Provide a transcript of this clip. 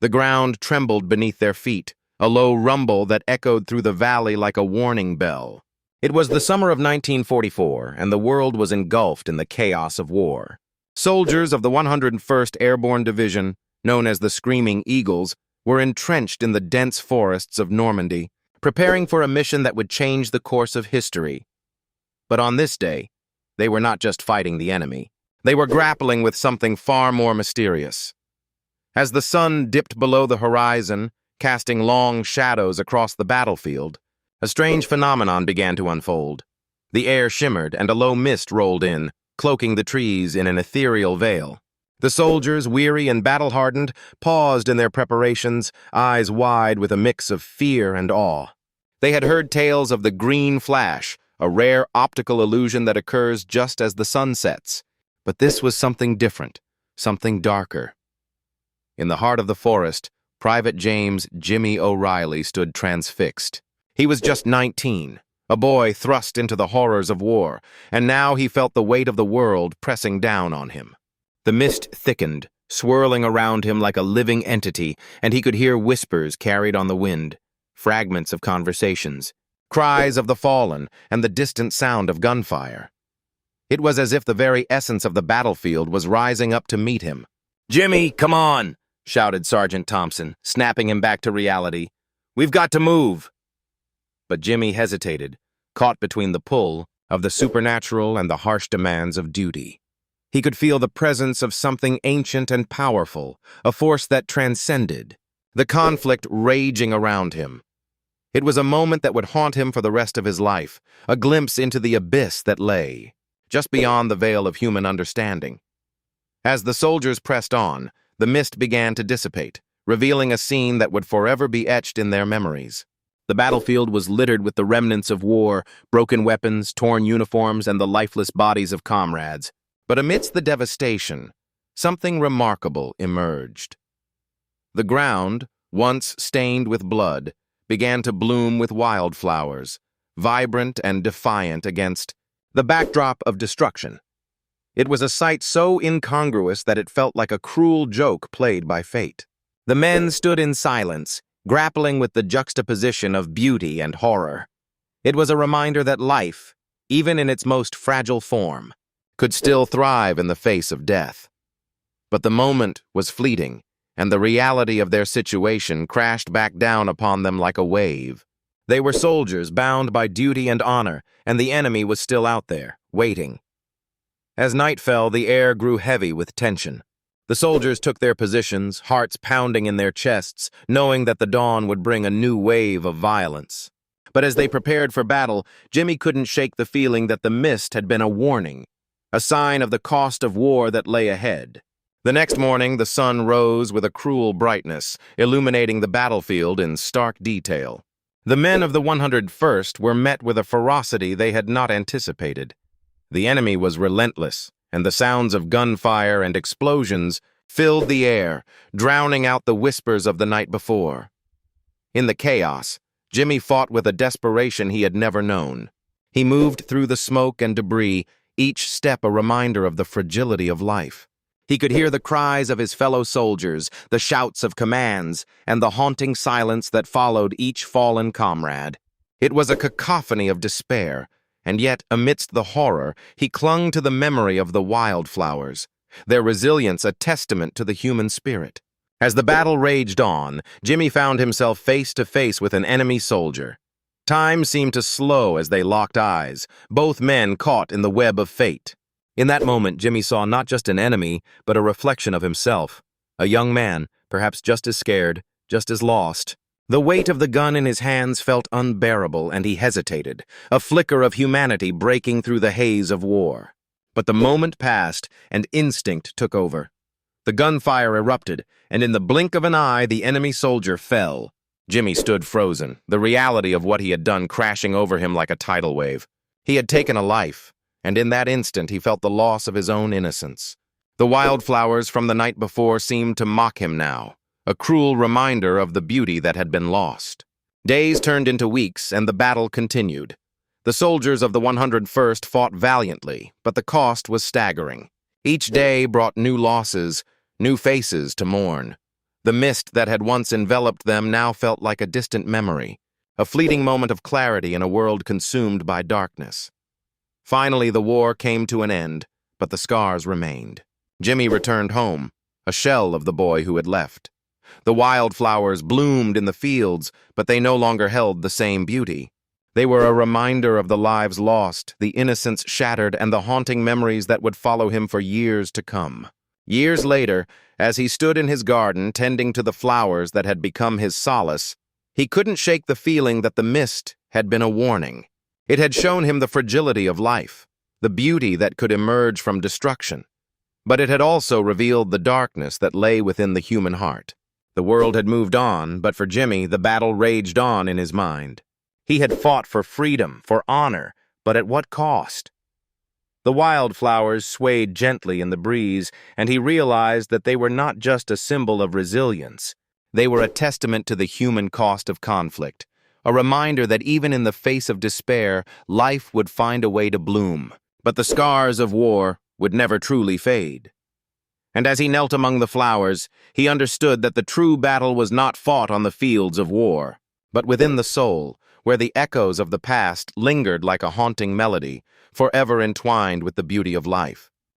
The ground trembled beneath their feet, a low rumble that echoed through the valley like a warning bell. It was the summer of 1944, and the world was engulfed in the chaos of war. Soldiers of the 101st Airborne Division, known as the Screaming Eagles, were entrenched in the dense forests of Normandy, preparing for a mission that would change the course of history. But on this day, they were not just fighting the enemy. They were grappling with something far more mysterious. As the sun dipped below the horizon, casting long shadows across the battlefield, a strange phenomenon began to unfold. The air shimmered and a low mist rolled in, cloaking the trees in an ethereal veil. The soldiers, weary and battle-hardened, paused in their preparations, eyes wide with a mix of fear and awe. They had heard tales of the green flash, a rare optical illusion that occurs just as the sun sets. But this was something different, something darker. In the heart of the forest, Private James "Jimmy" O'Reilly stood transfixed. He was just 19, a boy thrust into the horrors of war, and now he felt the weight of the world pressing down on him. The mist thickened, swirling around him like a living entity, and he could hear whispers carried on the wind, fragments of conversations, cries of the fallen, and the distant sound of gunfire. It was as if the very essence of the battlefield was rising up to meet him. "Jimmy, come on!" shouted Sergeant Thompson, snapping him back to reality. "We've got to move!" But Jimmy hesitated, caught between the pull of the supernatural and the harsh demands of duty. He could feel the presence of something ancient and powerful, a force that transcended, the conflict raging around him. It was a moment that would haunt him for the rest of his life, a glimpse into the abyss that lay just beyond the veil of human understanding. As the soldiers pressed on, the mist began to dissipate, revealing a scene that would forever be etched in their memories. The battlefield was littered with the remnants of war, broken weapons, torn uniforms, and the lifeless bodies of comrades. But amidst the devastation, something remarkable emerged. The ground, once stained with blood, began to bloom with wildflowers, vibrant and defiant against the backdrop of destruction. It was a sight so incongruous that it felt like a cruel joke played by fate. The men stood in silence, grappling with the juxtaposition of beauty and horror. It was a reminder that life, even in its most fragile form, could still thrive in the face of death. But the moment was fleeting, and the reality of their situation crashed back down upon them like a wave. They were soldiers bound by duty and honor, and the enemy was still out there, waiting. As night fell, the air grew heavy with tension. The soldiers took their positions, hearts pounding in their chests, knowing that the dawn would bring a new wave of violence. But as they prepared for battle, Jimmy couldn't shake the feeling that the mist had been a warning, a sign of the cost of war that lay ahead. The next morning, the sun rose with a cruel brightness, illuminating the battlefield in stark detail. The men of the 101st were met with a ferocity they had not anticipated. The enemy was relentless, and the sounds of gunfire and explosions filled the air, drowning out the whispers of the night before. In the chaos, Jimmy fought with a desperation he had never known. He moved through the smoke and debris, each step a reminder of the fragility of life. He could hear the cries of his fellow soldiers, the shouts of commands, and the haunting silence that followed each fallen comrade. It was a cacophony of despair, and yet, amidst the horror, he clung to the memory of the wildflowers, their resilience a testament to the human spirit. As the battle raged on, Jimmy found himself face to face with an enemy soldier. Time seemed to slow as they locked eyes, both men caught in the web of fate. In that moment, Jimmy saw not just an enemy, but a reflection of himself. A young man, perhaps just as scared, just as lost. The weight of the gun in his hands felt unbearable, and he hesitated, a flicker of humanity breaking through the haze of war. But the moment passed, and instinct took over. The gunfire erupted, and in the blink of an eye, the enemy soldier fell. Jimmy stood frozen, the reality of what he had done crashing over him like a tidal wave. He had taken a life, and in that instant he felt the loss of his own innocence. The wildflowers from the night before seemed to mock him now, a cruel reminder of the beauty that had been lost. Days turned into weeks, and the battle continued. The soldiers of the 101st fought valiantly, but the cost was staggering. Each day brought new losses, new faces to mourn. The mist that had once enveloped them now felt like a distant memory, a fleeting moment of clarity in a world consumed by darkness. Finally, the war came to an end, but the scars remained. Jimmy returned home, a shell of the boy who had left. The wildflowers bloomed in the fields, but they no longer held the same beauty. They were a reminder of the lives lost, the innocence shattered, and the haunting memories that would follow him for years to come. Years later, as he stood in his garden tending to the flowers that had become his solace, he couldn't shake the feeling that the mist had been a warning. It had shown him the fragility of life, the beauty that could emerge from destruction. But it had also revealed the darkness that lay within the human heart. The world had moved on, but for Jimmy, the battle raged on in his mind. He had fought for freedom, for honor, but at what cost? The wildflowers swayed gently in the breeze, and he realized that they were not just a symbol of resilience. They were a testament to the human cost of conflict, a reminder that even in the face of despair, life would find a way to bloom. But the scars of war would never truly fade. And as he knelt among the flowers, he understood that the true battle was not fought on the fields of war, but within the soul, where the echoes of the past lingered like a haunting melody, forever entwined with the beauty of life.